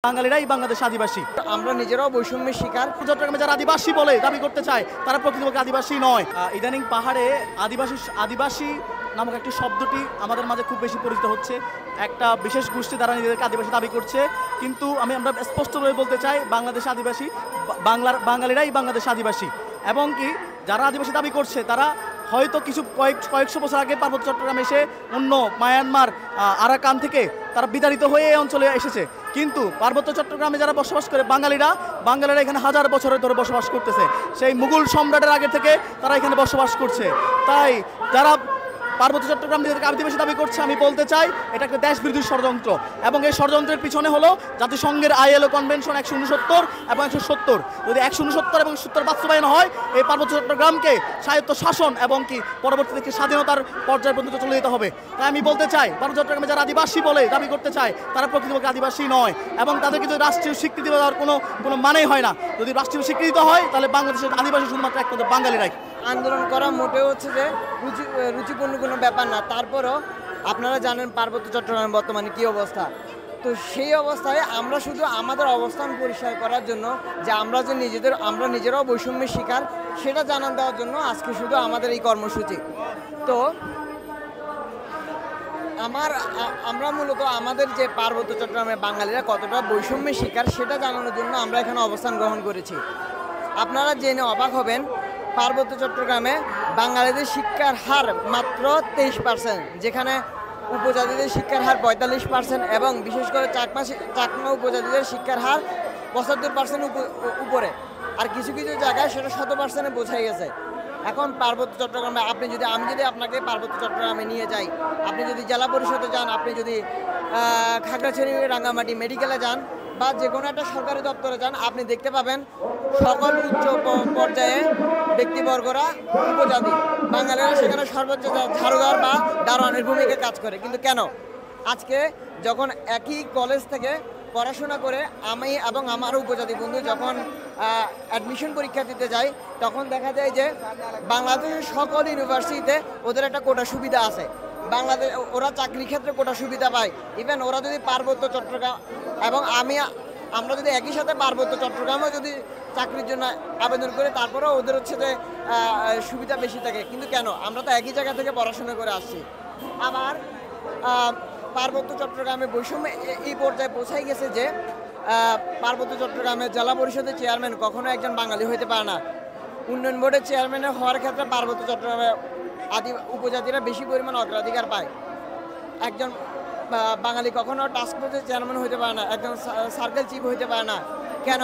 বাঙালিরাই বাংলাদেশ আদিবাসী। আমরা নিজেরাও বৈষম্যের শিকার। চট্টগ্রামে যারা আদিবাসী বলে দাবি করতে চায় তারা প্রকৃতপক্ষে আদিবাসী নয়। ইদানিং পাহাড়ে আদিবাসী নামক একটি শব্দটি আমাদের মাঝে খুব বেশি পরিচিত হচ্ছে। একটা বিশেষ গোষ্ঠী তারা নিজেদেরকে আদিবাসী দাবি করছে, কিন্তু আমরা স্পষ্টভাবে বলতে চাই বাংলাদেশ আদিবাসী, বাঙালিরাই বাংলাদেশ আদিবাসী। এবং কি যারা আদিবাসী দাবি করছে তারা হয়তো কয়েকশো বছর আগে পার্বত্য চট্টগ্রামে এসে অন্য মায়ানমার আরাকান থেকে তারা বিতাড়িত হয়ে এই অঞ্চলে এসেছে, কিন্তু পার্বত্য চট্টগ্রামে যারা বসবাস করে বাঙালিরা এখানে হাজার বছরের ধরে বসবাস করতেছে। সেই মুঘল সম্রাটের আগে থেকে তারা এখানে বসবাস করছে। তাই যারা পার্বত্য চট্টগ্রাম নিজেদেরকে আদিবাসী দাবি করছে, আমি বলতে চাই এটা একটা দেশবিরোধী ষড়যন্ত্র। এবং এই ষড়যন্ত্রের পিছনে হলো জাতিসংঘের ILO কনভেনশন 169 এবং 170। যদি 169 এবং 170 বাস্তবায়ন হয়, এই পার্বত্য চট্টগ্রামকে স্বায়ত্ত শাসন এবং কি পরবর্তীতে স্বাধীনতার পর্যায়ে পর্যন্ত চলে যেতে হবে। তাই আমি বলতে চাই পার্বত্য চট্টগ্রামে যারা আদিবাসী বলে দাবি করতে চায় তারা প্রকৃতপক্ষে আদিবাসী নয়, এবং তাদেরকে যদি রাষ্ট্রীয় স্বীকৃতি দেওয়ার কোনো মানেই হয় না। যদি রাষ্ট্রীয় স্বীকৃতি হয় তাহলে বাংলাদেশের আদিবাসী শুধুমাত্র একমাত্র বাঙালিরাই। আন্দোলন করা মোটেও হচ্ছে যে রুচিপূর্ণ কোনো ব্যাপার না। তারপরও আপনারা জানেন পার্বত্য চট্টগ্রামের বর্তমানে কী অবস্থা। তো সেই অবস্থায় আমরা শুধু আমাদের অবস্থান পরিষ্কার করার জন্য যে আমরা নিজেরাও বৈষম্যের শিকার, সেটা জানান দেওয়ার জন্য আজকে শুধু আমাদের এই কর্মসূচি। তো আমরা মূলত আমাদের যে পার্বত্য চট্টগ্রামের বাঙালিরা কতটা বৈষম্যের শিকার সেটা জানানোর জন্য আমরা এখানে অবস্থান গ্রহণ করেছি। আপনারা জেনে অবাক হবেন, পার্বত্য চট্টগ্রামে বাঙালিদের শিক্ষার হার মাত্র 23%, যেখানে উপজাতিদের শিক্ষার হার 45% এবং বিশেষ করে চাকমা উপজাতিদের শিক্ষার হার 75% উপরে। আর কিছু কিছু জায়গায় সেটা 100%-এ পৌঁছে গেছে। এখন পার্বত্য চট্টগ্রামে আমি যদি আপনাকে পার্বত্য চট্টগ্রামে নিয়ে যাই, আপনি যদি জেলা পরিষদে যান, আপনি যদি খাগড়াছড়ি রাঙ্গামাটি মেডিকেলে যান বা যে কোনো একটা সরকারি দপ্তরে যান, আপনি দেখতে পাবেন সকল উচ্চ পর্যায়ে ব্যক্তিবর্গরা উপজাতি, বাঙালিরা সেখানে সর্বোচ্চ ঝাড়ুদার বা দারোয়ানের ভূমিকা কাজ করে। কিন্তু কেন? আজকে যখন একই কলেজ থেকে পড়াশোনা করে আমি এবং আমার উপজাতি বন্ধু যখন অ্যাডমিশন পরীক্ষা দিতে যাই, তখন দেখা যায় যে বাংলাদেশের সকল ইউনিভার্সিটিতে ওদের একটা কোটা সুবিধা আছে। ওরা চাকরির ক্ষেত্রে কোটা সুবিধা পায়। ইভেন ওরা যদি পার্বত্য চট্টগ্রাম এবং আমরা যদি একই সাথে পার্বত্য চট্টগ্রামেও যদি চাকরির জন্য আবেদন করি, তারপরেও ওদের হচ্ছে যে সুবিধা বেশি থাকে। কিন্তু কেন? আমরা তো একই জায়গা থেকে পড়াশোনা করে আসছি। আবার পার্বত্য চট্টগ্রামে বৈষম্য এই পর্যায়ে পৌঁছাই গেছে যে পার্বত্য চট্টগ্রামের জেলা পরিষদের চেয়ারম্যান কখনো একজন বাঙালি হইতে পারে না। উন্নয়ন বোর্ডের চেয়ারম্যানের হওয়ার ক্ষেত্রে পার্বত্য চট্টগ্রামে উপজাতিরা বেশি পরিমাণ অগ্রাধিকার পায়। একজন বাঙালি কখনো টাস্ক ফোর্সের চেয়ারম্যান হইতে পারে না, একজন সার্কেল চিফ হইতে পারে না। কেন?